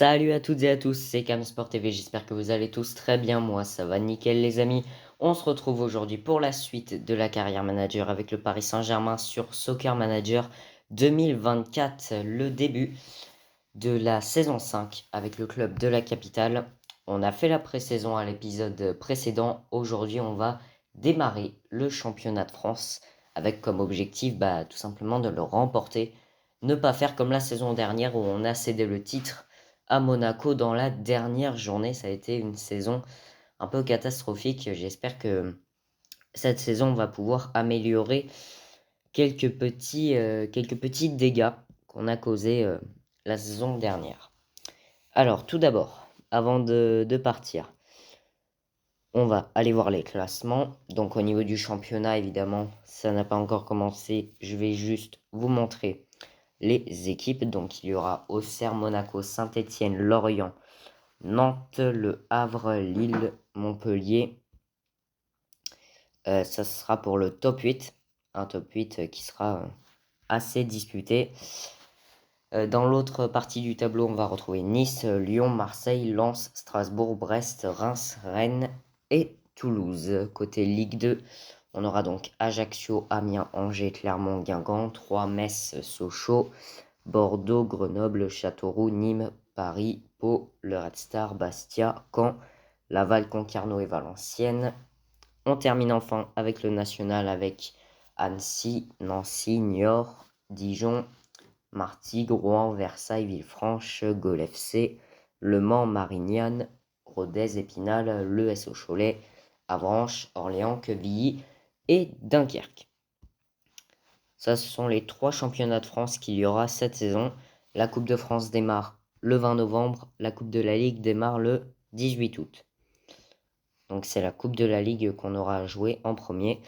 Salut à toutes et à tous, c'est Camsport TV, j'espère que vous allez tous très bien, moi ça va nickel les amis. On se retrouve aujourd'hui pour la suite de la carrière manager avec le Paris Saint-Germain sur Soccer Manager 2024, le début de la saison 5 avec le club de la capitale. On a fait la pré-saison à l'épisode précédent, aujourd'hui on va démarrer le championnat de France avec comme objectif tout simplement de le remporter. Ne pas faire comme la saison dernière où on a cédé le titre à Monaco dans la dernière journée. Ça a été une saison un peu catastrophique. J'espère que cette saison on va pouvoir améliorer quelques petits dégâts qu'on a causés la saison dernière. Alors, tout d'abord, avant de partir, on va aller voir les classements. Donc, au niveau du championnat, évidemment, ça n'a pas encore commencé. Je vais juste vous montrer les équipes. Donc, il y aura Auxerre, Monaco, Saint-Étienne, Lorient, Nantes, Le Havre, Lille, Montpellier. Ça sera pour le top 8. Un top 8 qui sera assez disputé. Dans l'autre partie du tableau, on va retrouver Nice, Lyon, Marseille, Lens, Strasbourg, Brest, Reims, Rennes et Toulouse. Côté Ligue 2, on aura donc Ajaccio, Amiens, Angers, Clermont, Guingamp, 3 Metz, Sochaux, Bordeaux, Grenoble, Châteauroux, Nîmes, Paris, Pau, le Red Star, Bastia, Caen, Laval, Concarneau et Valenciennes. On termine enfin avec le national avec Annecy, Nancy, Niort, Dijon, Martigues, Rouen, Versailles, Villefranche, Gol FC, Le Mans, Marignane, Rodez, Épinal, l'ES au Cholet, Avranches, Orléans, Quevilly et Dunkerque. Ça, ce sont les 3 championnats de France qu'il y aura cette saison. La Coupe de France démarre le 20 novembre, la Coupe de la Ligue démarre le 18 août. Donc c'est la Coupe de la Ligue qu'on aura à jouer en premier.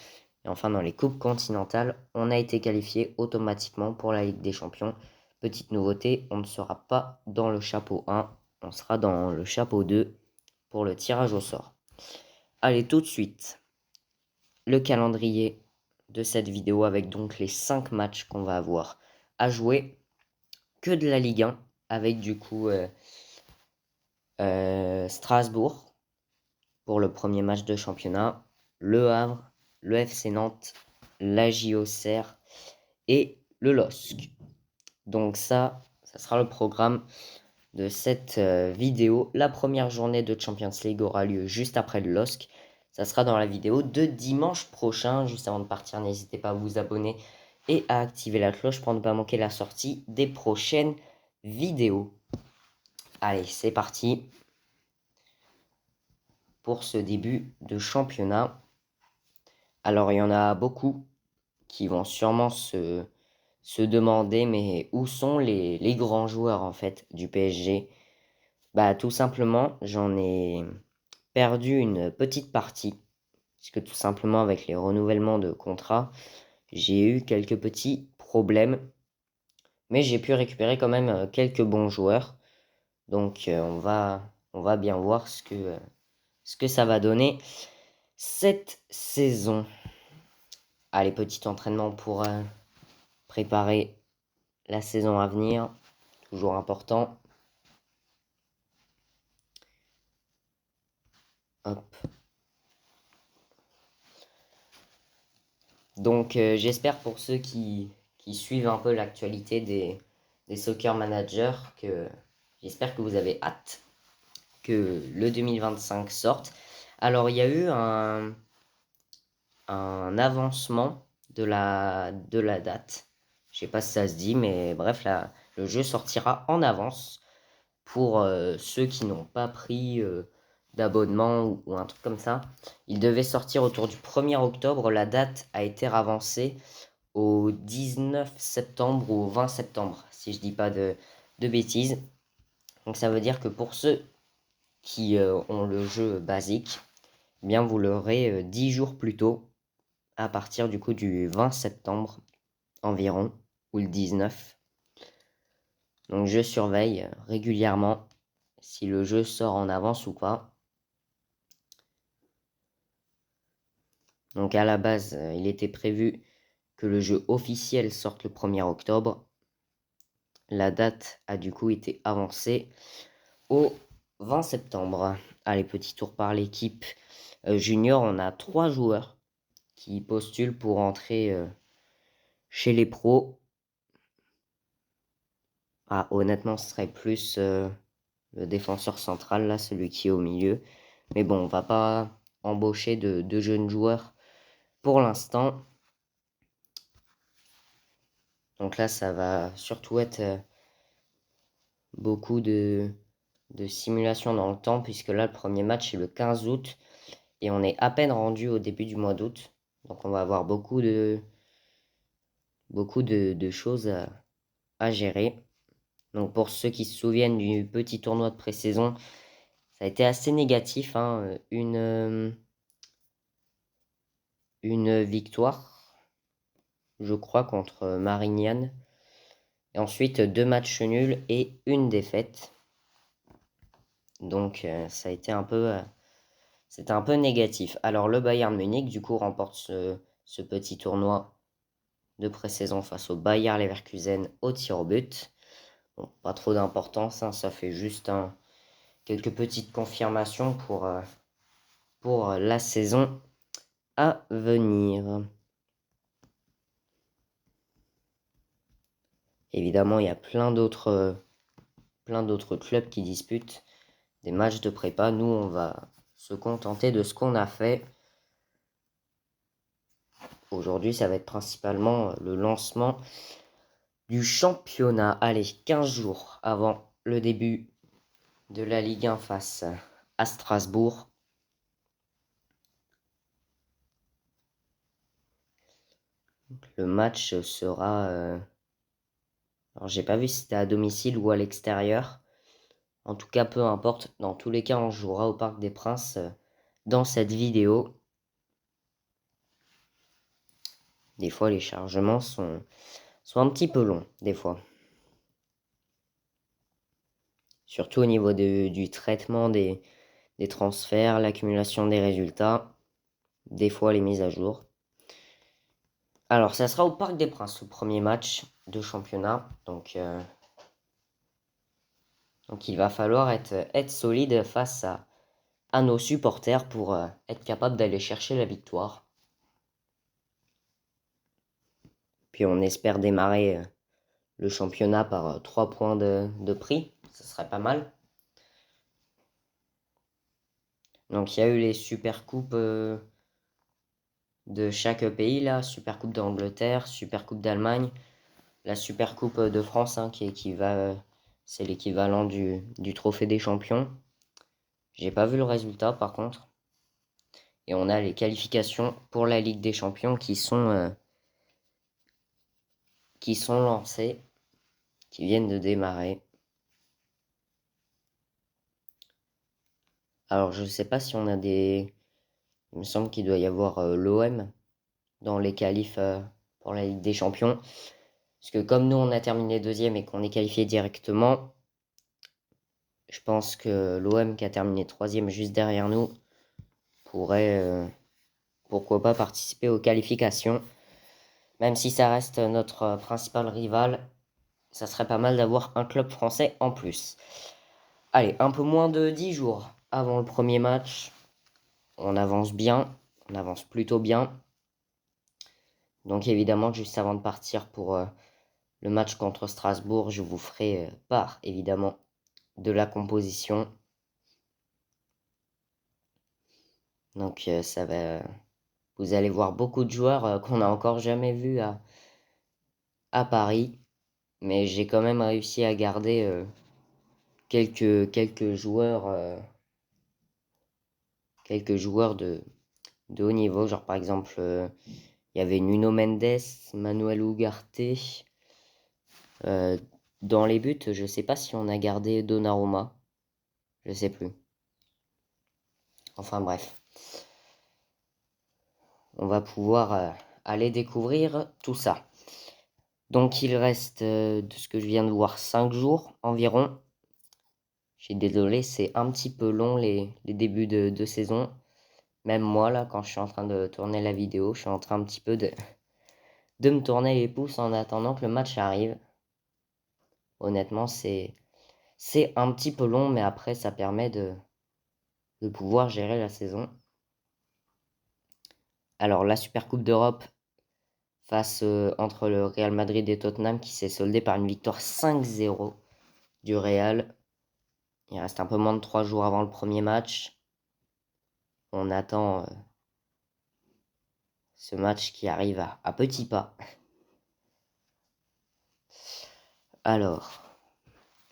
Et enfin, dans les coupes continentales, on a été qualifié automatiquement pour la Ligue des Champions. Petite nouveauté, on ne sera pas dans le chapeau 1, on sera dans le chapeau 2 pour le tirage au sort. Allez, tout de suite, le calendrier de cette vidéo avec donc les 5 matchs qu'on va avoir à jouer. Que de la Ligue 1 avec du coup Strasbourg pour le premier match de championnat, Le Havre, le FC Nantes, l'AJ Auxerre et le LOSC. Donc ça sera le programme de cette vidéo. La première journée de Champions League aura lieu juste après le LOSC. Ça sera dans la vidéo de dimanche prochain. Juste avant de partir, n'hésitez pas à vous abonner et à activer la cloche pour ne pas manquer la sortie des prochaines vidéos. Allez, c'est parti pour ce début de championnat. Alors, il y en a beaucoup qui vont sûrement se demander, mais où sont les grands joueurs en fait du PSG? Tout simplement, j'en ai perdu une petite partie, puisque tout simplement avec les renouvellements de contrats, j'ai eu quelques petits problèmes, mais j'ai pu récupérer quand même quelques bons joueurs. Donc on va bien voir ce que ça va donner cette saison. Allez, petit entraînement pour préparer la saison à venir, toujours important. Hop. Donc j'espère pour ceux qui suivent un peu l'actualité des soccer managers que j'espère que vous avez hâte que le 2025 sorte. Alors il y a eu un avancement de la date. Je sais pas si ça se dit, mais bref, le jeu sortira en avance pour ceux qui n'ont pas pris d'abonnement ou un truc comme ça. Il devait sortir autour du 1er octobre. La date a été avancée au 19 septembre ou au 20 septembre, si je dis pas de bêtises. Donc ça veut dire que pour ceux qui ont le jeu basique, eh bien vous l'aurez 10 jours plus tôt, à partir du coup du 20 septembre environ, ou le 19. Donc je surveille régulièrement si le jeu sort en avance ou pas. Donc à la base, il était prévu que le jeu officiel sorte le 1er octobre. La date a du coup été avancée au 20 septembre. Allez, petit tour par l'équipe junior. On a 3 joueurs qui postulent pour entrer chez les pros. Ah, honnêtement, ce serait plus le défenseur central, là, celui qui est au milieu. Mais bon, on va pas embaucher de jeunes joueurs pour l'instant. Donc là, ça va surtout être beaucoup de simulation dans le temps, puisque là, le premier match est le 15 août. Et on est à peine rendu au début du mois d'août. Donc on va avoir beaucoup de choses à gérer. Donc pour ceux qui se souviennent du petit tournoi de pré-saison, ça a été assez négatif, hein. Une victoire, je crois, contre Marignane. Et ensuite 2 matchs nuls et une défaite. Donc ça a été c'était un peu négatif. Alors le Bayern Munich, du coup, remporte ce petit tournoi de pré-saison face au Bayer Leverkusen au tir au but. Bon, pas trop d'importance, hein, ça fait juste quelques petites confirmations pour la saison à venir. Évidemment, il y a plein d'autres clubs qui disputent des matchs de prépa. Nous, on va se contenter de ce qu'on a fait. Aujourd'hui, ça va être principalement le lancement du championnat. Allez, 15 jours avant le début de la Ligue 1 face à Strasbourg. Le match sera... alors, j'ai pas vu si c'était à domicile ou à l'extérieur. En tout cas, peu importe. Dans tous les cas, on jouera au Parc des Princes dans cette vidéo. Des fois, les chargements sont un petit peu longs, des fois. Surtout au niveau du traitement des transferts, l'accumulation des résultats, des fois les mises à jour. Alors, ça sera au Parc des Princes, le premier match de championnat. Donc il va falloir être solide face à nos supporters pour être capable d'aller chercher la victoire. Puis on espère démarrer le championnat par 3 points de prix. Ce serait pas mal. Donc il y a eu les super coupes de chaque pays là, Super Coupe d'Angleterre, Super Coupe d'Allemagne, la Super Coupe de France hein, c'est l'équivalent du trophée des champions. J'ai pas vu le résultat par contre. Et on a les qualifications pour la Ligue des Champions qui sont lancées, qui viennent de démarrer. Alors je sais pas si on a des... Il me semble qu'il doit y avoir l'OM dans les qualifs pour la Ligue des Champions. Parce que comme nous on a terminé deuxième et qu'on est qualifié directement, je pense que l'OM qui a terminé troisième juste derrière nous pourrait, pourquoi pas, participer aux qualifications. Même si ça reste notre principal rival, ça serait pas mal d'avoir un club français en plus. Allez, un peu moins de 10 jours avant le premier match. On avance bien, on avance plutôt bien. Donc évidemment, juste avant de partir pour le match contre Strasbourg, je vous ferai part évidemment de la composition. Donc ça va... Vous allez voir beaucoup de joueurs qu'on n'a encore jamais vus à Paris. Mais j'ai quand même réussi à garder quelques joueurs de haut niveau. Genre par exemple, il y avait Nuno Mendes, Manuel Ugarte. Dans les buts, je sais pas si on a gardé Donnarumma. Je sais plus. Enfin bref. On va pouvoir aller découvrir tout ça. Donc il reste, de ce que je viens de voir, 5 jours environ. Je suis désolé, c'est un petit peu long les débuts de saison. Même moi, là, quand je suis en train de tourner la vidéo, je suis en train un petit peu de me tourner les pouces en attendant que le match arrive. Honnêtement, c'est C'est un petit peu long, mais après, ça permet de pouvoir gérer la saison. Alors, la Super Coupe d'Europe entre le Real Madrid et Tottenham qui s'est soldée par une victoire 5-0 du Real. Il reste un peu moins de 3 jours avant le premier match. On attend ce match qui arrive à petits pas. Alors,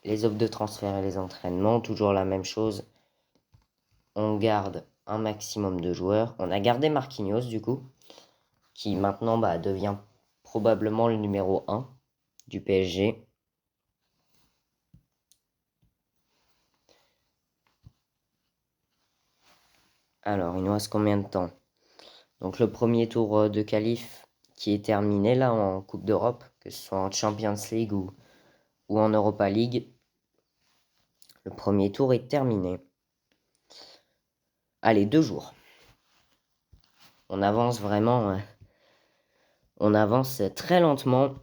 les offres de transfert et les entraînements, toujours la même chose. On garde un maximum de joueurs. On a gardé Marquinhos du coup, qui maintenant devient probablement le numéro 1 du PSG. Alors, il nous reste combien de temps? Donc le premier tour de qualif qui est terminé là en Coupe d'Europe, que ce soit en Champions League ou en Europa League. Le premier tour est terminé. Allez, 2 jours. On avance vraiment. On avance très lentement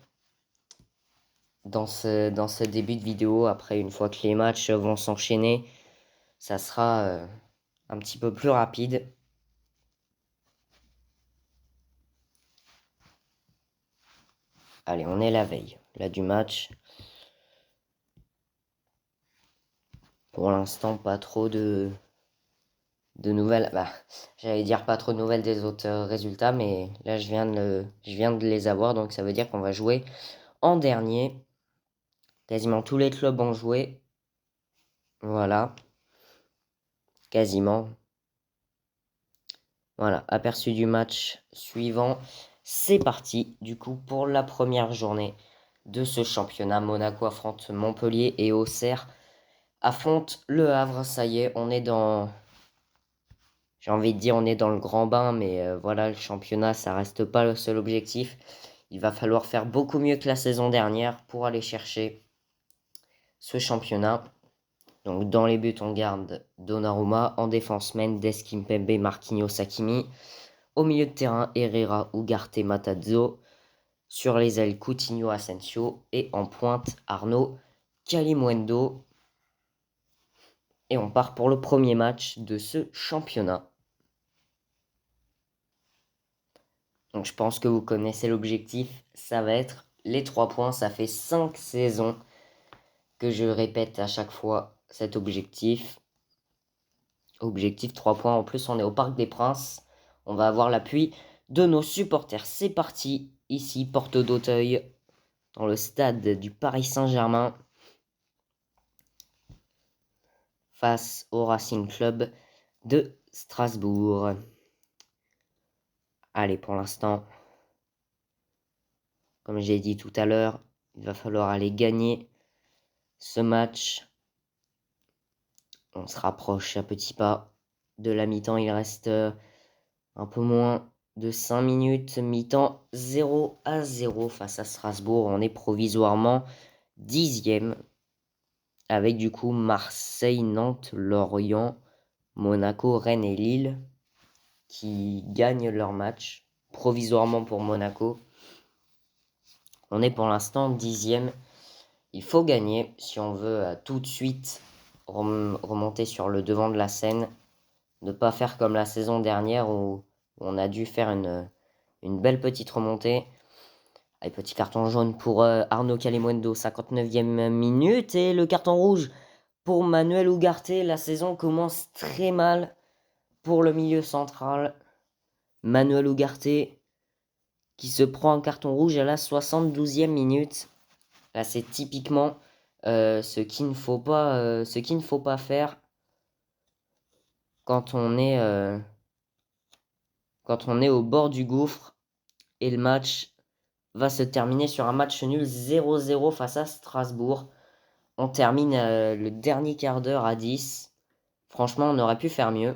dans ce début de vidéo. Après, une fois que les matchs vont s'enchaîner, ça sera un petit peu plus rapide. Allez, on est la veille là du match. Pour l'instant, pas trop de nouvelles. J'allais dire pas trop de nouvelles des autres résultats, mais là je viens de les avoir, donc ça veut dire qu'on va jouer en dernier. Quasiment tous les clubs ont joué. Voilà. Quasiment. Voilà, aperçu du match suivant. C'est parti, du coup, pour la première journée de ce championnat. Monaco affronte Montpellier et Auxerre affronte Le Havre. Ça y est, on est dans... J'ai envie de dire on est dans le grand bain, mais voilà, le championnat, ça reste pas le seul objectif. Il va falloir faire beaucoup mieux que la saison dernière pour aller chercher ce championnat. Donc dans les buts, on garde Donnarumma. En défense, Mendes, Kimpembe, Marquinhos, Hakimi. Au milieu de terrain, Herrera, Ugarte, Matarazzo. Sur les ailes, Coutinho, Asensio. Et en pointe, Arnaud, Kalimuendo. Et on part pour le premier match de ce championnat. Donc je pense que vous connaissez l'objectif. Ça va être les 3 points. Ça fait 5 saisons que je répète à chaque fois cet objectif. Objectif 3 points. En plus, on est au Parc des Princes. On va avoir l'appui de nos supporters. C'est parti. Ici, porte d'Auteuil, dans le stade du Paris Saint-Germain, face au Racing Club de Strasbourg. Allez, pour l'instant, comme j'ai dit tout à l'heure, il va falloir aller gagner ce match. On se rapproche à petits pas de la mi-temps. Il reste un peu moins de 5 minutes. Mi-temps 0-0 face à Strasbourg. On est provisoirement 10e. Avec du coup Marseille, Nantes, Lorient, Monaco, Rennes et Lille qui gagnent leur match. Provisoirement pour Monaco. On est pour l'instant 10e. Il faut gagner si on veut tout de suite remonter sur le devant de la scène. Ne pas faire comme la saison dernière où on a dû faire une belle petite remontée. Allez, petit carton jaune pour Arnaud Kalimuendo, 59e minute. Et le carton rouge pour Manuel Ugarte. La saison commence très mal pour le milieu central. Manuel Ugarte qui se prend un carton rouge à la 72e minute. Là, c'est typiquement ce qu'il ne faut pas faire quand on est au bord du gouffre. Et le match va se terminer sur un match nul 0-0 face à Strasbourg. On termine le dernier quart d'heure à 10. Franchement, on aurait pu faire mieux.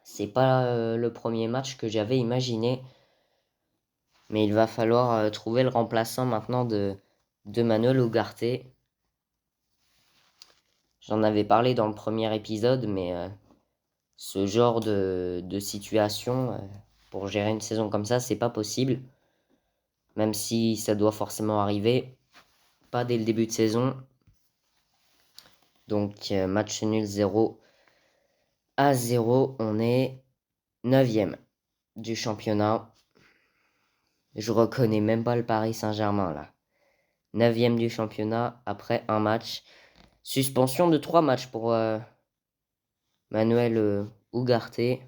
C'est pas le premier match que j'avais imaginé. Mais il va falloir trouver le remplaçant maintenant de Manuel Ugarte. J'en avais parlé dans le premier épisode, mais ce genre de situation, pour gérer une saison comme ça, c'est pas possible. Même si ça doit forcément arriver, pas dès le début de saison. Donc match nul 0-0. On est 9e du championnat. Je reconnais même pas le Paris Saint-Germain là. 9e du championnat après un match. Suspension de 3 matchs pour Manuel Ugarte.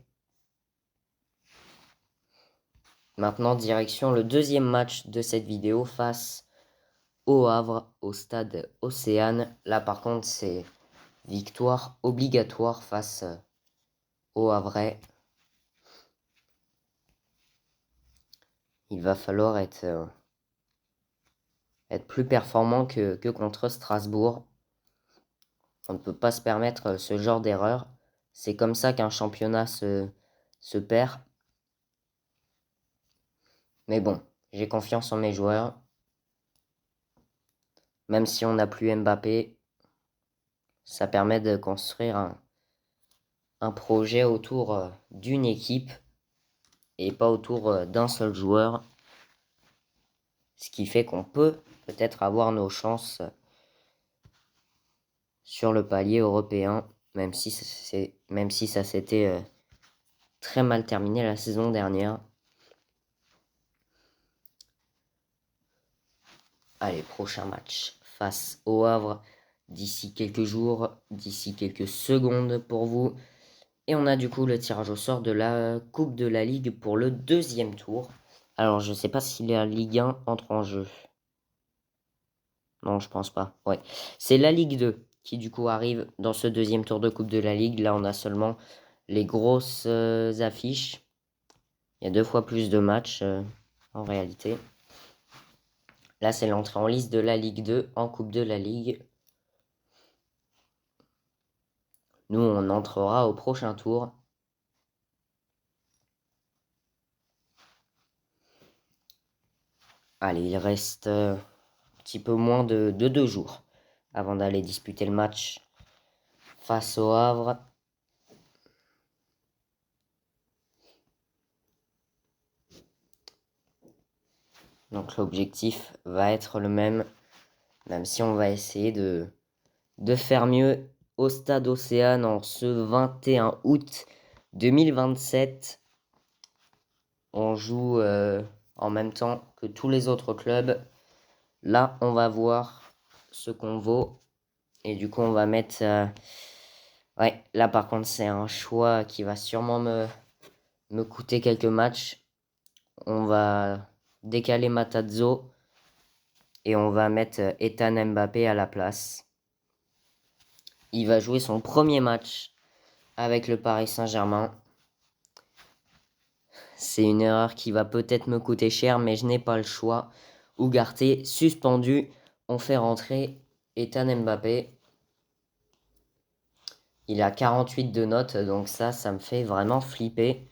Maintenant, direction le deuxième match de cette vidéo face au Havre, au stade Océane. Là, par contre, c'est victoire obligatoire face au Havre. Il va falloir être plus performant que contre Strasbourg. On ne peut pas se permettre ce genre d'erreur. C'est comme ça qu'un championnat se perd. Mais bon, j'ai confiance en mes joueurs. Même si on n'a plus Mbappé, ça permet de construire un projet autour d'une équipe et pas autour d'un seul joueur. Ce qui fait qu'on peut peut-être avoir nos chances sur le palier européen, même si ça s'était très mal terminé la saison dernière. Allez, prochain match face au Havre d'ici quelques jours, d'ici quelques secondes pour vous. Et on a du coup le tirage au sort de la Coupe de la Ligue pour le deuxième tour. Alors, je ne sais pas si la Ligue 1 entre en jeu. Non, je pense pas. Ouais. C'est la Ligue 2 qui du coup arrive dans ce deuxième tour de Coupe de la Ligue. Là, on a seulement les grosses affiches. Il y a 2 fois plus de matchs en réalité. Là, c'est l'entrée en liste de la Ligue 2 en Coupe de la Ligue. Nous, on entrera au prochain tour. Allez, il reste un petit peu moins de 2 jours avant d'aller disputer le match face au Havre. Donc l'objectif va être le même si on va essayer de faire mieux au stade Océane en ce 21 août 2027. On joue en même temps que tous les autres clubs. Là, on va voir ce qu'on vaut. Et du coup, on va mettre... Ouais, là par contre, c'est un choix qui va sûrement me coûter quelques matchs. On va décaler Matarazzo. Et on va mettre Ethan Mbappé à la place. Il va jouer son premier match avec le Paris Saint-Germain. C'est une erreur qui va peut-être me coûter cher, mais je n'ai pas le choix. Ugarte suspendu. On fait rentrer Ethan Mbappé. Il a 48 de notes, donc ça me fait vraiment flipper.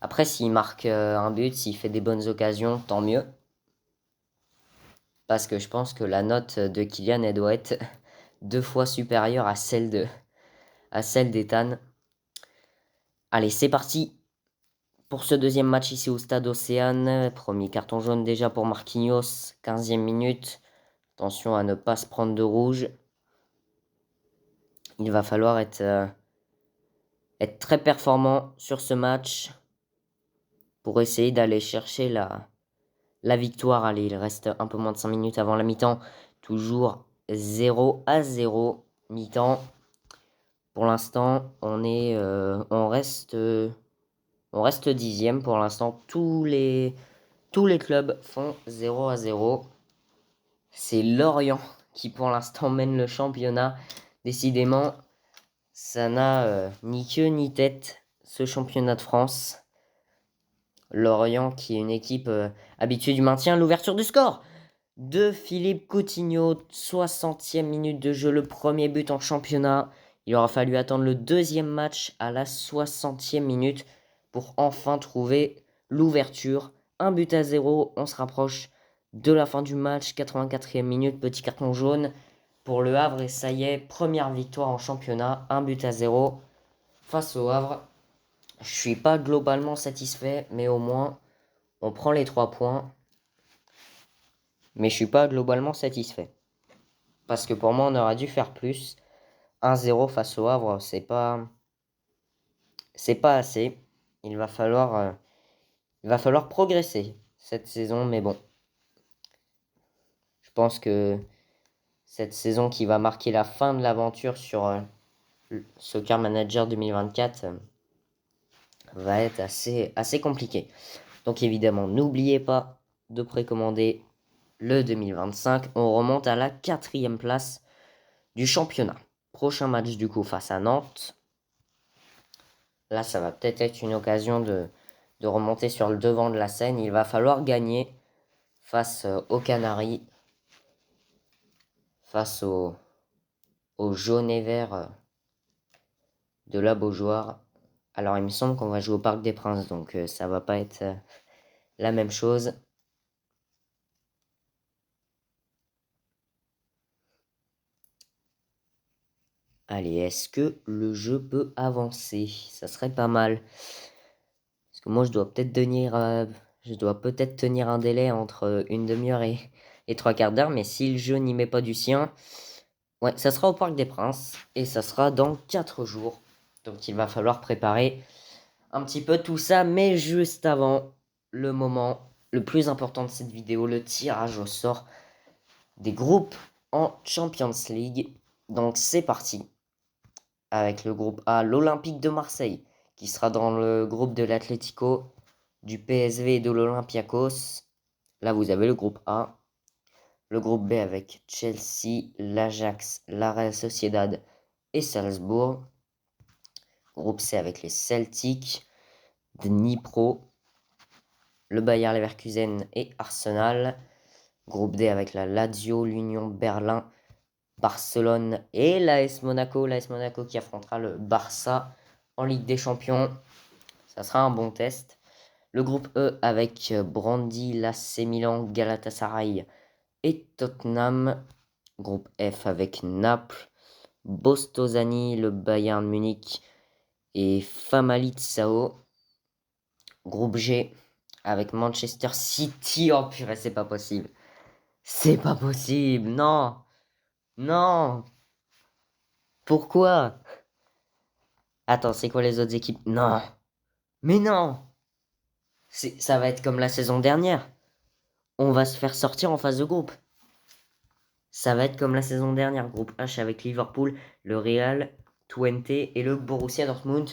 Après, s'il marque un but, s'il fait des bonnes occasions, tant mieux. Parce que je pense que la note de Kylian, elle doit être 2 fois supérieure à celle d'Ethan. Allez, c'est parti pour ce deuxième match ici au stade Océane. Premier carton jaune déjà pour Marquinhos, 15e minute. Attention à ne pas se prendre de rouge. Il va falloir être très performant sur ce match pour essayer d'aller chercher la victoire. Allez, il reste un peu moins de 5 minutes avant la mi-temps. Toujours 0-0 mi-temps. Pour l'instant, on reste 10e pour l'instant. Tous les clubs font 0-0. C'est Lorient qui pour l'instant mène le championnat. Décidément, ça n'a ni queue ni tête ce championnat de France. Lorient qui est une équipe habituée du maintien. L'ouverture du score de Philippe Coutinho, 60e minute de jeu, le premier but en championnat. Il aura fallu attendre le deuxième match à la 60e minute pour enfin trouver l'ouverture. 1-0, on se rapproche de la fin du match, 84e minute, petit carton jaune pour le Havre et ça y est, première victoire en championnat, 1-0 face au Havre. Je suis pas globalement satisfait, mais au moins on prend les 3 points. Mais je suis pas globalement satisfait. Parce que pour moi, on aurait dû faire plus. 1-0 face au Havre, c'est pas assez. Il va falloir progresser cette saison, mais bon. Je pense que cette saison qui va marquer la fin de l'aventure sur Soccer Manager 2024 va être assez compliqué. Donc évidemment, n'oubliez pas de précommander le 2025. On remonte à la 4e place du championnat. Prochain match du coup face à Nantes. Là, ça va peut-être être une occasion de remonter sur le devant de la scène. Il va falloir gagner face aux Canaries, face aux jaunes et verts de la Beaujoire. Alors, il me semble qu'on va jouer au Parc des Princes, donc ça va pas être la même chose. Allez, est-ce que le jeu peut avancer? Ça serait pas mal. Parce que moi, je dois peut-être tenir un délai entre une demi-heure et 3/4 d'heure. Mais si le jeu n'y met pas du sien, ouais, ça sera au Parc des Princes. Et ça sera dans 4 jours. Donc il va falloir préparer un petit peu tout ça. Mais juste avant, le moment le plus important de cette vidéo, le tirage au sort des groupes en Champions League. Donc c'est parti. Avec le groupe A, l'Olympique de Marseille, qui sera dans le groupe de l'Atlético, du PSV et de l'Olympiakos. Là, vous avez le groupe A. Le groupe B avec Chelsea, l'Ajax, la Real Sociedad et Salzbourg. Groupe C avec les Celtics, Dnipro, le Bayer Leverkusen et Arsenal. Groupe D avec la Lazio, l'Union Berlin, Barcelone et l'AS Monaco. L'AS Monaco qui affrontera le Barça en Ligue des Champions. Ça sera un bon test. Le groupe E avec Brandy, l'AC Milan, Galatasaray et Tottenham. Groupe F avec Naples, Bostosani, le Bayern Munich et Famalicão. Groupe G avec Manchester City. Oh purée, c'est pas possible. C'est pas possible. Non. Non. Pourquoi? Attends, c'est quoi les autres équipes? Non. Mais non. Ça va être comme la saison dernière. On va se faire sortir en phase de groupe. Ça va être comme la saison dernière. Groupe H avec Liverpool, le Real, Twente et le Borussia Dortmund.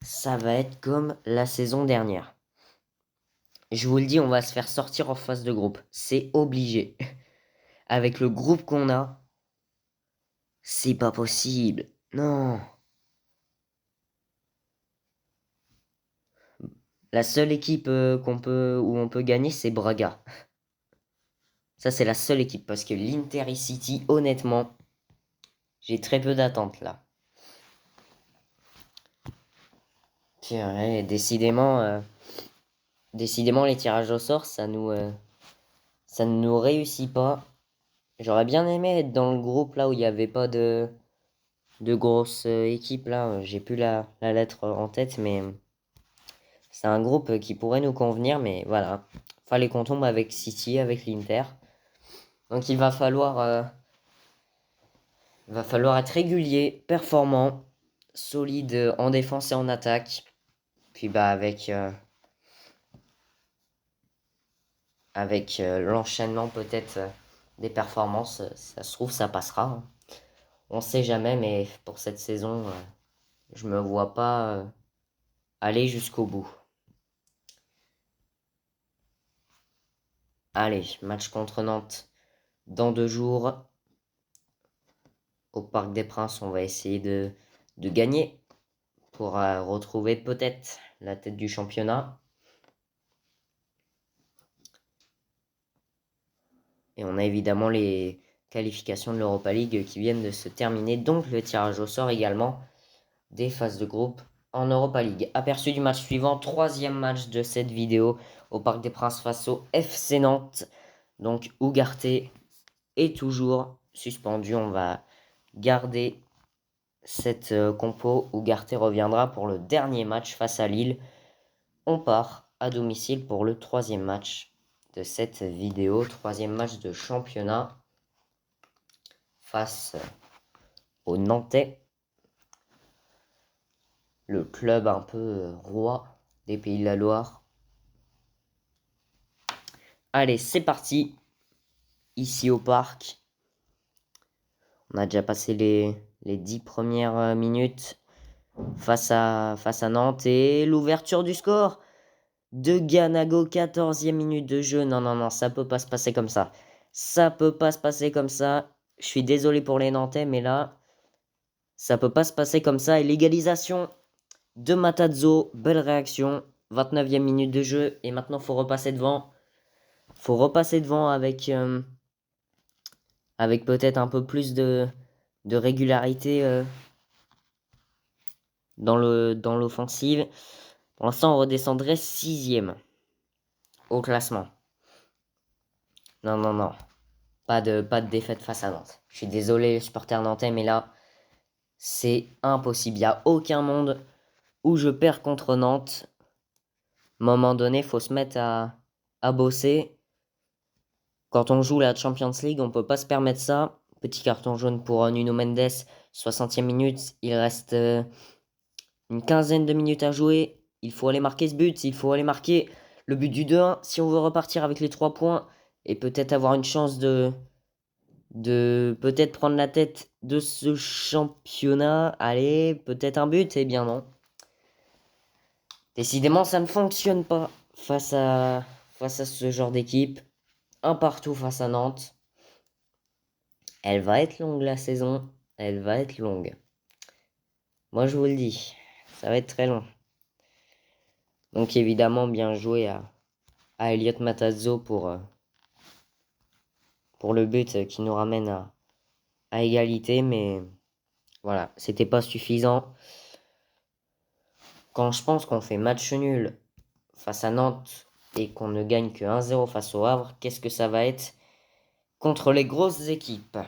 Ça va être comme la saison dernière. Je vous le dis, on va se faire sortir en phase de groupe. C'est obligé. Avec le groupe qu'on a, c'est pas possible. Non. La seule équipe où on peut gagner, c'est Braga. Ça, c'est la seule équipe. Parce que l'Inter et City, honnêtement, j'ai très peu d'attentes là. Purée, décidément, les tirages au sort, ça ne nous réussit pas. J'aurais bien aimé être dans le groupe là où il n'y avait pas de grosses équipes là. J'ai plus la lettre en tête, mais c'est un groupe qui pourrait nous convenir. Mais voilà, fallait qu'on tombe avec City, avec l'Inter. Donc il va falloir être régulier, performant, solide en défense et en attaque. Puis bah avec l'enchaînement peut-être des performances, ça se trouve ça passera, hein. On sait jamais, mais pour cette saison, je me vois pas aller jusqu'au bout. Allez, match contre Nantes dans 2 jours. Au Parc des Princes, on va essayer de gagner pour retrouver peut-être la tête du championnat. Et on a évidemment les qualifications de l'Europa League qui viennent de se terminer. Donc le tirage au sort également des phases de groupe en Europa League. Aperçu du match suivant, 3e match de cette vidéo au Parc des Princes face au FC Nantes. Donc Ugarte est toujours suspendu. On va garder cette compo. Ugarte reviendra pour le dernier match face à Lille. On part à domicile pour le 3e match de cette vidéo. 3e match de championnat face aux Nantais. le club un peu roi des Pays de la Loire. Allez, c'est parti. Ici au parc. On a déjà passé les 10 premières minutes face à Nantes. Et l'ouverture du score de Ganago, 14e minute de jeu. Non, non, non, ça peut pas se passer comme ça. Ça peut pas se passer comme ça. Je suis désolé pour les Nantais, mais là, ça peut pas se passer comme ça. Et l'égalisation de Matazzo, belle réaction. 29e minute de jeu. Et maintenant, faut repasser devant. Faut repasser devant avec peut-être un peu plus de régularité dans l'offensive. Pour l'instant, on redescendrait 6e au classement. Non, non, non. Pas de défaite face à Nantes. Je suis désolé, les supporters nantais, mais là, c'est impossible. Il n'y a aucun monde où je perds contre Nantes. À un moment donné, il faut se mettre à bosser. Quand on joue la Champions League, on ne peut pas se permettre ça. Petit carton jaune pour Nuno Mendes, 60e minute. Il reste une quinzaine de minutes à jouer. Il faut aller marquer ce but. Il faut aller marquer le but du 2-1 si on veut repartir avec les 3 points et peut-être avoir une chance de peut-être prendre la tête de ce championnat. Allez, peut-être un but. Eh bien non. Décidément, ça ne fonctionne pas face à ce genre d'équipe. Un partout face à Nantes. Elle va être longue la saison. Elle va être longue. Moi, je vous le dis. Ça va être très long. Donc évidemment, bien joué à Elliot Matazzo pour le but qui nous ramène à égalité. Mais voilà, c'était pas suffisant. Quand je pense qu'on fait match nul face à Nantes et qu'on ne gagne que 1-0 face au Havre, qu'est-ce que ça va être contre les grosses équipes?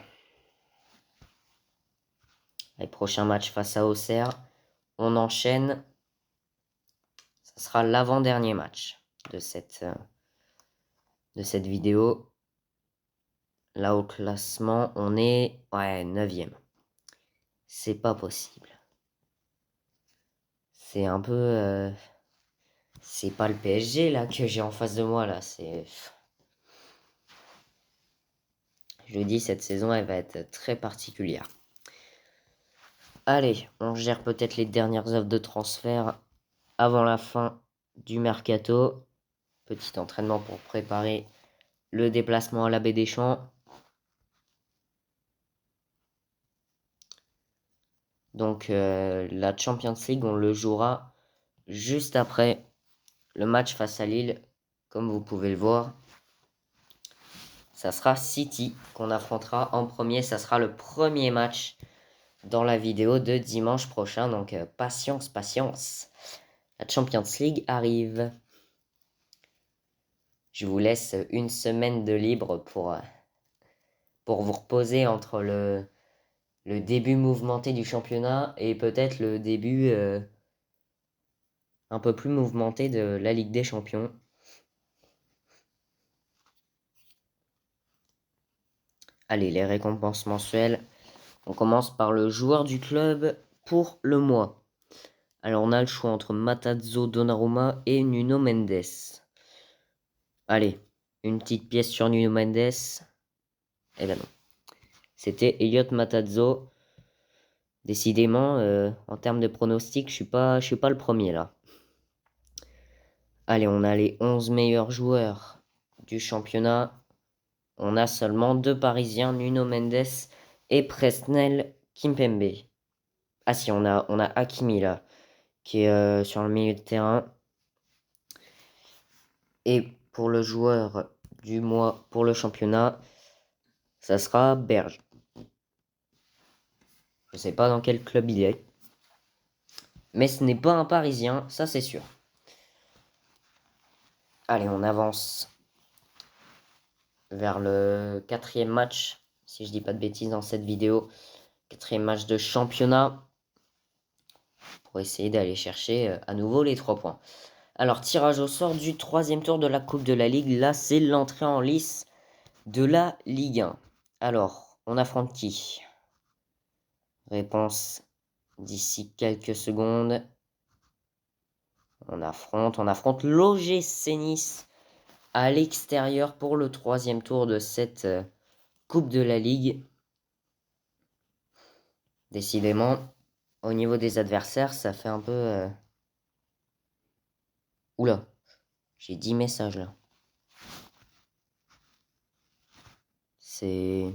Les prochains matchs face à Auxerre, on enchaîne. Ce sera l'avant-dernier match de cette vidéo. Là au classement, on est 9e. C'est pas possible. C'est un peu... c'est pas le PSG là que j'ai en face de moi là. Je le dis, cette saison, elle va être très particulière. Allez, on gère peut-être les dernières offres de transfert avant la fin du mercato. Petit entraînement pour préparer le déplacement à la Baie des Champs. Donc la Champions League, on le jouera juste après le match face à Lille. Comme vous pouvez le voir, ça sera City qu'on affrontera en premier. Ça sera le premier match dans la vidéo de dimanche prochain. Donc patience, patience. La Champions League arrive. Je vous laisse une semaine de libre pour vous reposer entre le début mouvementé du championnat et peut-être le début un peu plus mouvementé de la Ligue des Champions. Allez, les récompenses mensuelles. On commence par le joueur du club pour le mois. Alors, on a le choix entre Matazzo Donnarumma et Nuno Mendes. Allez, une petite pièce sur Nuno Mendes. Eh ben non. C'était Elliot Matazzo. Décidément, en termes de pronostic, je suis pas le premier là. Allez, on a les 11 meilleurs joueurs du championnat. On a seulement 2 Parisiens, Nuno Mendes et Presnel Kimpembe. Ah si, on a Hakimi là, qui est sur le milieu de terrain. Et pour le joueur du mois pour le championnat, ça sera Berge. Je ne sais pas dans quel club il est. Mais ce n'est pas un Parisien, ça c'est sûr. Allez, on avance vers le 4e match, si je dis pas de bêtises dans cette vidéo. 4e match de championnat. Pour essayer d'aller chercher à nouveau les 3 points. Alors, tirage au sort du 3e tour de la Coupe de la Ligue. Là, c'est l'entrée en lice de la Ligue 1. Alors, on affronte qui? Réponse d'ici quelques secondes. On affronte l'OGC Nice à l'extérieur pour le 3e tour de cette Coupe de la Ligue. Décidément, au niveau des adversaires, ça fait un peu... Oula, j'ai 10 messages là. C'est...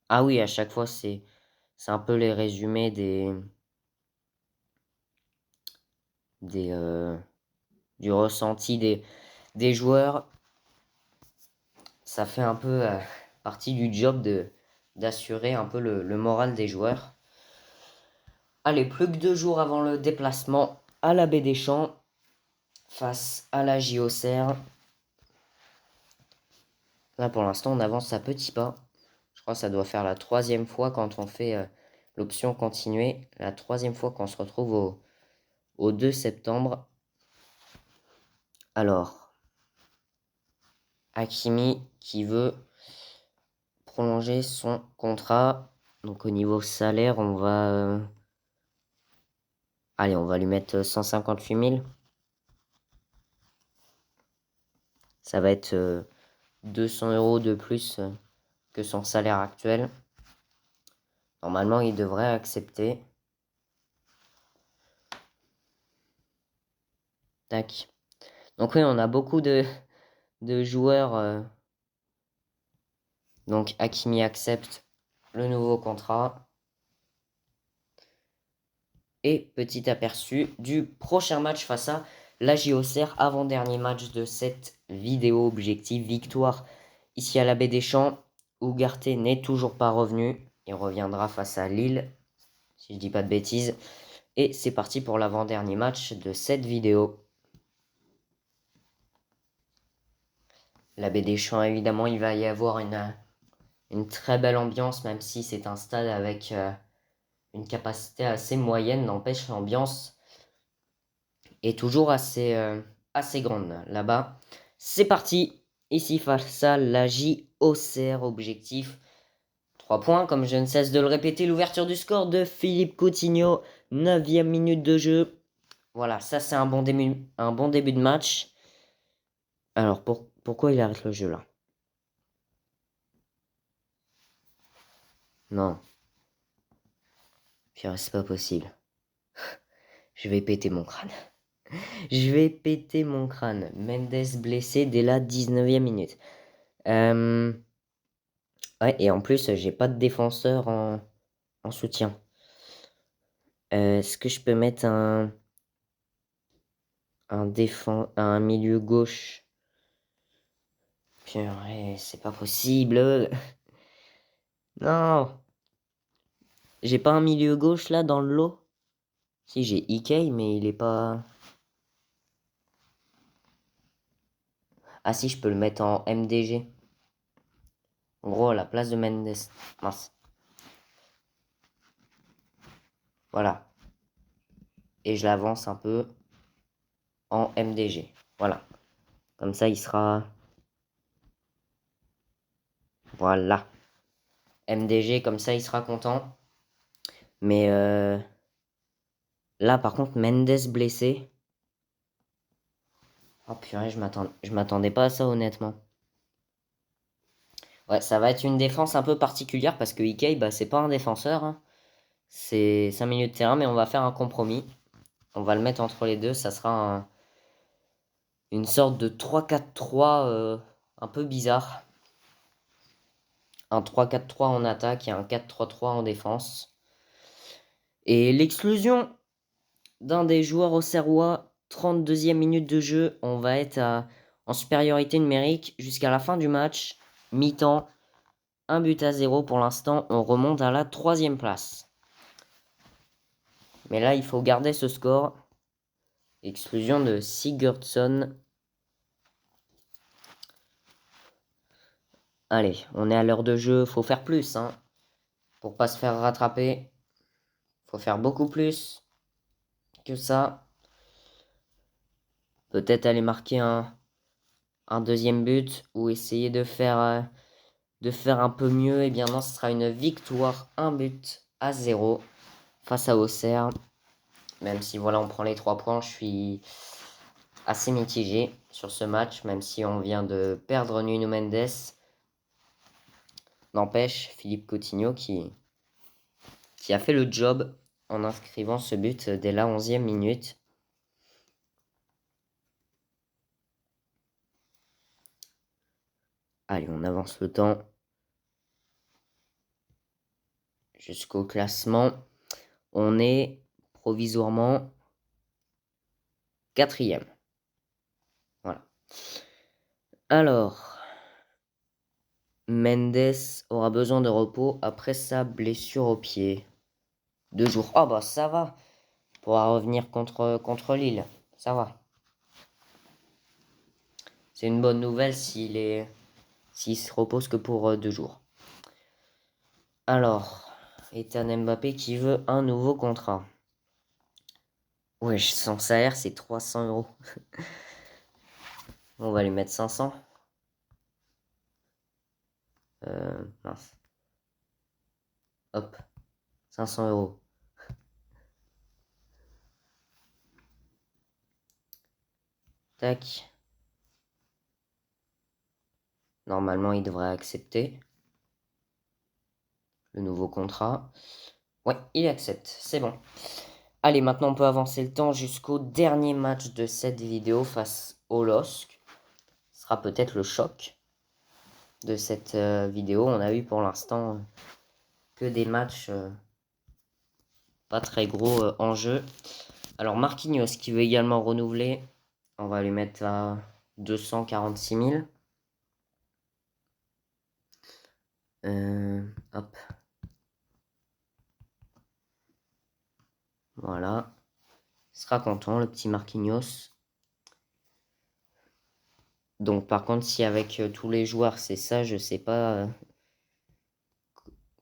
Ah oui, à chaque fois, c'est un peu les résumés du ressenti des joueurs. Ça fait un peu partie du job d'assurer un peu le moral des joueurs. Allez, plus que 2 jours avant le déplacement à la Baie des Champs face à la JOCR. Là, pour l'instant, on avance à petits pas. Je crois que ça doit faire la 3e fois quand on fait l'option continuer. La 3e fois qu'on se retrouve au 2 septembre. Alors, Hakimi qui veut prolonger son contrat. Donc au niveau salaire, on va... Allez, on va lui mettre 158 000. Ça va être 200 € de plus que son salaire actuel. Normalement, il devrait accepter. Tac. Donc oui, on a beaucoup de joueurs. Donc Hakimi accepte le nouveau contrat. Et petit aperçu du prochain match face à la JOCR, avant-dernier match de cette vidéo. Objectif victoire ici à la Baie des Champs. Ugarte n'est toujours pas revenu. Il reviendra face à Lille, si je dis pas de bêtises. Et c'est parti pour l'avant-dernier match de cette vidéo. La Baie des Champs, évidemment, il va y avoir une très belle ambiance, même si c'est un stade avec une capacité assez moyenne. N'empêche, l'ambiance est toujours assez grande là-bas. C'est parti, ici face à la JOCR. Objectif 3 points, comme je ne cesse de le répéter. L'ouverture du score de Philippe Coutinho, 9e minute de jeu. Voilà, ça c'est un bon début de match. Alors, pourquoi il arrête le jeu là? Non. Pire, c'est pas possible. Je vais péter mon crâne. Je vais péter mon crâne. Mendes blessé dès la 19e minute. Ouais, et en plus, j'ai pas de défenseur en soutien. Est-ce que je peux mettre un milieu gauche? Purée, c'est pas possible. Non. J'ai pas un milieu gauche là dans le lot? Si, j'ai Ikei, mais il est pas... Ah si, je peux le mettre en MDG. En gros, à la place de Mendes. Mince. Voilà. Et je l'avance un peu en MDG. Voilà. Comme ça, il sera... Voilà. MDG, comme ça, il sera content. Mais là, par contre, Mendes blessé. Oh purée, je m'attendais pas à ça, honnêtement. Ouais, ça va être une défense un peu particulière parce que Ikei, bah, c'est pas un défenseur. Hein. C'est 5 milieux de terrain, mais on va faire un compromis. On va le mettre entre les deux. Ça sera une sorte de 3-4-3 un peu bizarre. Un 3-4-3 en attaque et un 4-3-3 en défense. Et l'exclusion d'un des joueurs auxerrois, 32e minute de jeu. On va être en supériorité numérique jusqu'à la fin du match. Mi-temps, 1-0 pour l'instant. On remonte à la 3e place. Mais là, il faut garder ce score. Exclusion de Sigurdsson. Allez, on est à l'heure de jeu. Faut faire plus, hein. Pour pas se faire rattraper. Faut faire beaucoup plus que ça. Peut-être aller marquer un deuxième but ou essayer de faire un peu mieux. Et bien non, ce sera une victoire 1-0 face à Auxerre. Même si voilà, on prend les 3 points, je suis assez mitigé sur ce match, même si on vient de perdre Nuno Mendes. N'empêche, Philippe Coutinho qui a fait le job en inscrivant ce but dès la 11e minute. Allez, on avance le temps jusqu'au classement. On est provisoirement 4e. Voilà. Alors, Mendes aura besoin de repos après sa blessure au pied. 2 jours. Oh bah ça va. Pourra revenir contre Lille. Ça va. C'est une bonne nouvelle s'il se repose que pour 2 jours. Alors, Ethan Mbappé qui veut un nouveau contrat. Wesh, son salaire c'est 300 euros. On va lui mettre 500. Mince. Hop. 500 euros. Tac. Normalement, il devrait accepter le nouveau contrat. Ouais, il accepte. C'est bon. Allez, maintenant on peut avancer le temps jusqu'au dernier match de cette vidéo face au LOSC. Ce sera peut-être le choc de cette vidéo. On a eu pour l'instant que des matchs pas très gros en jeu. Alors Marquinhos qui veut également renouveler. On va lui mettre à 246 000. Hop. Voilà. Il sera content le petit Marquinhos. Donc par contre si avec tous les joueurs c'est ça, je sais pas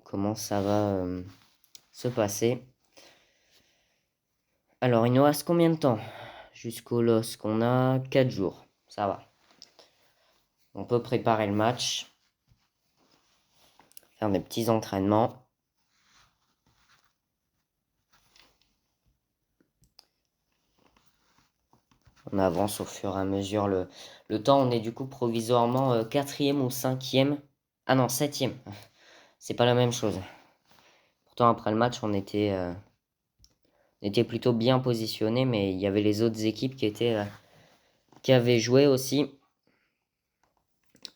comment ça va se passer. Alors il nous reste combien de temps jusqu'au LOSC? On a 4 jours, ça va. On peut préparer le match, faire des petits entraînements. On avance au fur et à mesure le temps. On est du coup provisoirement 4e ou 5e. Ah non, 7e. C'est pas la même chose. Pourtant après le match on était plutôt bien positionné, mais il y avait les autres équipes qui avaient joué aussi.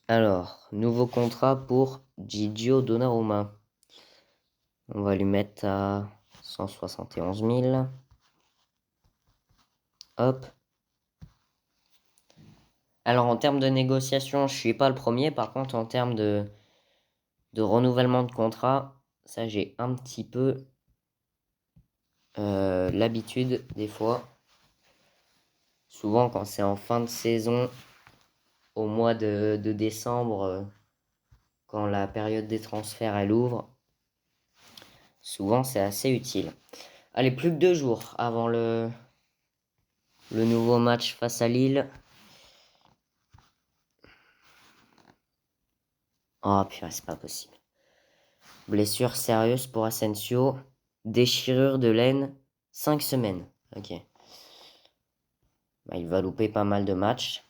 Alors, nouveau contrat pour Gigio Donnarumma. On va lui mettre à 171 000. Hop. Alors, en termes de négociation, je ne suis pas le premier. Par contre, en termes de renouvellement de contrat, ça, j'ai un petit peu l'habitude des fois. Souvent, quand c'est en fin de saison, au mois de décembre, quand la période des transferts elle ouvre, souvent c'est assez utile. Allez, plus que 2 jours avant le nouveau match face à Lille. Oh putain, c'est pas possible. Blessure sérieuse pour Asensio. Déchirure de l'aine, 5 semaines. Ok. Bah, il va louper pas mal de matchs.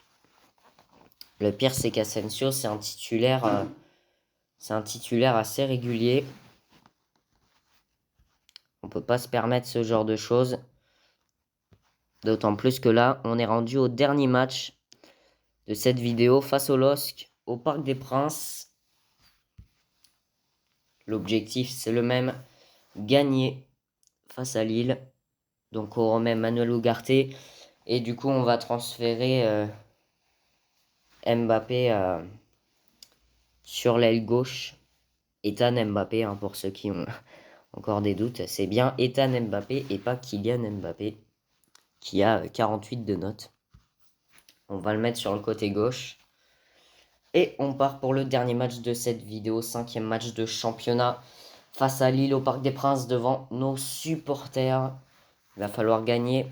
Le pire, c'est qu'Asensio, c'est un titulaire assez régulier. On peut pas se permettre ce genre de choses. D'autant plus que là, on est rendu au dernier match de cette vidéo face au LOSC, au Parc des Princes. L'objectif, c'est le même, gagner face à Lille. Donc on remet Manuel Ugarte. Et du coup, on va transférer Mbappé sur l'aile gauche. Ethan Mbappé, hein, pour ceux qui ont encore des doutes. C'est bien Ethan Mbappé et pas Kylian Mbappé, qui a 48 de notes. On va le mettre sur le côté gauche. Et on part pour le dernier match de cette vidéo, 5e match de championnat face à Lille au Parc des Princes devant nos supporters. Il va falloir gagner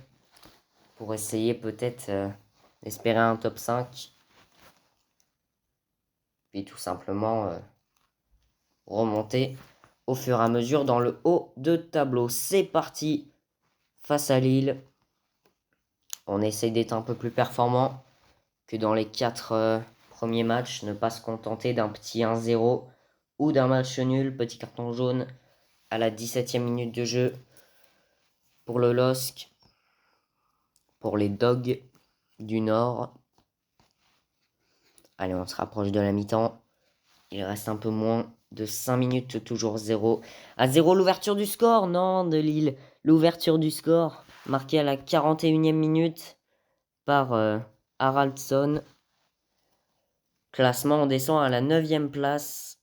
pour essayer peut-être d'espérer un top 5. Puis tout simplement remonter au fur et à mesure dans le haut de tableau. C'est parti face à Lille. On essaye d'être un peu plus performant que dans les 4 premiers matchs. Ne pas se contenter d'un petit 1-0 ou d'un match nul. Petit carton jaune à la 17e minute de jeu pour le LOSC. Pour les Dogs du Nord. Allez, on se rapproche de la mi-temps. Il reste un peu moins de 5 minutes, toujours 0. À 0, l'ouverture du score. Non, de Lille. L'ouverture du score, marquée à la 41e minute par Haraldsson. Classement, on descend à la 9e place.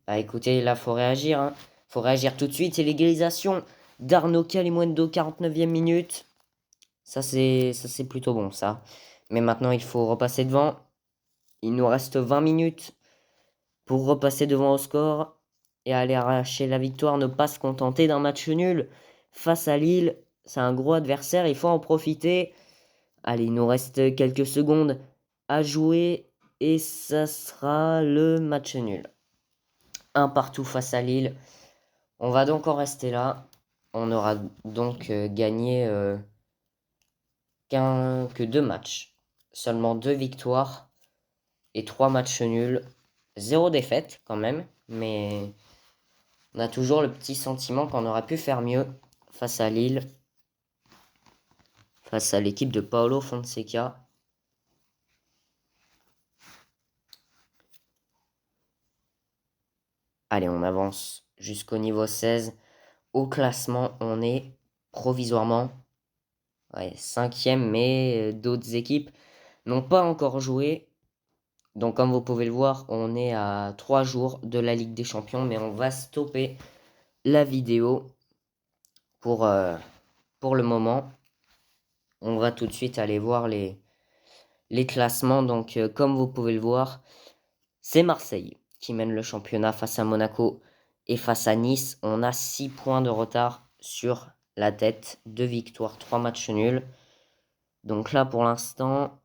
Bah écoutez, là, faut réagir. Hein. Faut réagir tout de suite. C'est l'égalisation d'Arnaud Calimundo, 49e minute. Ça, c'est plutôt bon, ça. Mais maintenant, il faut repasser devant. Il nous reste 20 minutes pour repasser devant au score et aller arracher la victoire. Ne pas se contenter d'un match nul face à Lille. C'est un gros adversaire, il faut en profiter. Allez, il nous reste quelques secondes à jouer et ça sera le match nul. Un partout face à Lille. On va donc en rester là. On aura donc gagné que 2 matchs. Seulement 2 victoires et 3 matchs nuls. 0 défaite quand même, mais on a toujours le petit sentiment qu'on aurait pu faire mieux face à Lille, face à l'équipe de Paulo Fonseca. Allez, on avance jusqu'au niveau 16. Au classement, on est provisoirement 5e, mais d'autres équipes n'ont pas encore joué. Donc comme vous pouvez le voir, on est à 3 jours de la Ligue des Champions, mais on va stopper la vidéo pour le moment. On va tout de suite aller voir les classements. Donc comme vous pouvez le voir, c'est Marseille qui mène le championnat face à Monaco et face à Nice. On a 6 points de retard sur la tête, 2 victoires, 3 matchs nuls. Donc là pour l'instant,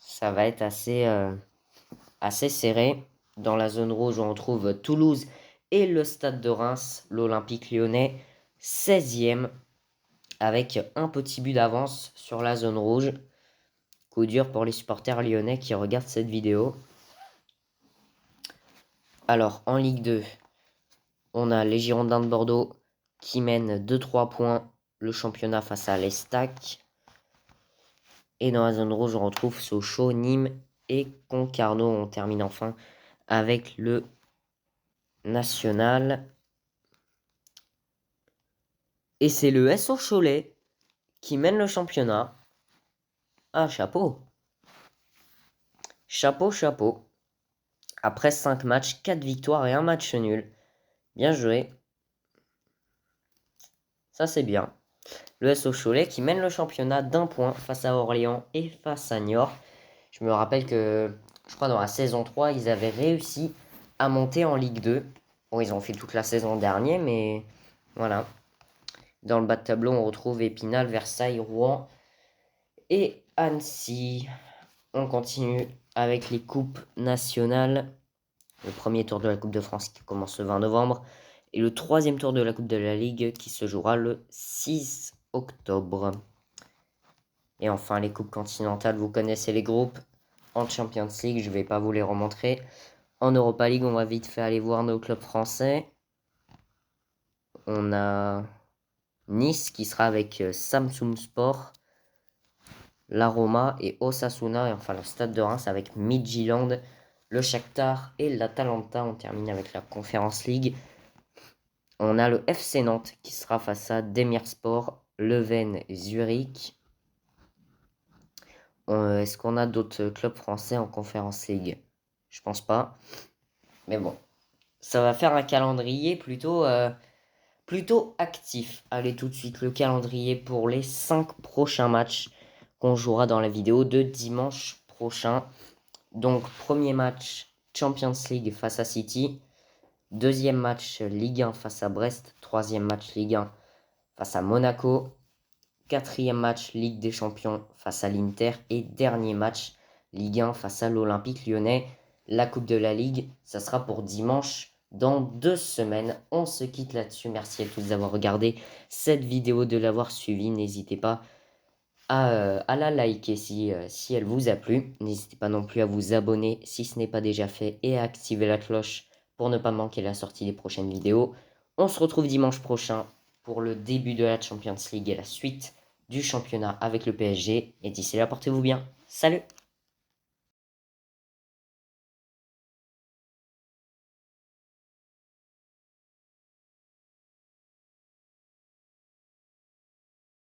ça va être assez serré. Dans la zone rouge, on retrouve Toulouse et le Stade de Reims, l'Olympique lyonnais, 16e, avec un petit but d'avance sur la zone rouge. Coup dur pour les supporters lyonnais qui regardent cette vidéo. Alors, en Ligue 2, on a les Girondins de Bordeaux qui mènent 2-3 points le championnat face à l'Estac. Et dans la zone rouge, on retrouve Sochaux, Nîmes et Concarneau. On termine enfin avec le National. Et c'est le SO Cholet qui mène le championnat. Ah, chapeau. Chapeau, chapeau. Après 5 matchs, 4 victoires et 1 match nul. Bien joué. Ça, c'est bien. Le SO Cholet qui mène le championnat d'1 point face à Orléans et face à Niort. Je me rappelle que, je crois dans la saison 3, ils avaient réussi à monter en Ligue 2. Bon, ils ont fait toute la saison dernière, mais voilà. Dans le bas de tableau, on retrouve Épinal, Versailles, Rouen et Annecy. On continue avec les coupes nationales. Le premier tour de la Coupe de France qui commence le 20 novembre. Et le troisième tour de la Coupe de la Ligue qui se jouera le 6 octobre. Et enfin, les coupes continentales, vous connaissez les groupes. En Champions League, je ne vais pas vous les remontrer. En Europa League, on va vite fait aller voir nos clubs français. On a Nice qui sera avec Samsung Sport, la Roma et Osasuna. Et enfin, le Stade de Reims avec Midtjylland, le Shakhtar et l'Atalanta. On termine avec la Conference League. On a le FC Nantes qui sera face à Demirspor, Leuven, Zurich. Est-ce qu'on a d'autres clubs français en Conference League? Je pense pas. Mais bon, ça va faire un calendrier plutôt actif. Allez, tout de suite, le calendrier pour les 5 prochains matchs qu'on jouera dans la vidéo de dimanche prochain. Donc, premier match Champions League face à City. Deuxième match Ligue 1 face à Brest. Troisième match Ligue 1 face à Monaco. Quatrième match Ligue des Champions face à l'Inter. Et dernier match Ligue 1 face à l'Olympique lyonnais. La Coupe de la Ligue, ça sera pour dimanche dans 2 semaines. On se quitte là-dessus. Merci à tous d'avoir regardé cette vidéo, de l'avoir suivi. N'hésitez pas à la liker si elle vous a plu. N'hésitez pas non plus à vous abonner si ce n'est pas déjà fait et à activer la cloche pour ne pas manquer la sortie des prochaines vidéos. On se retrouve dimanche prochain pour le début de la Champions League et la suite du championnat avec le PSG. Et d'ici là, portez-vous bien. Salut!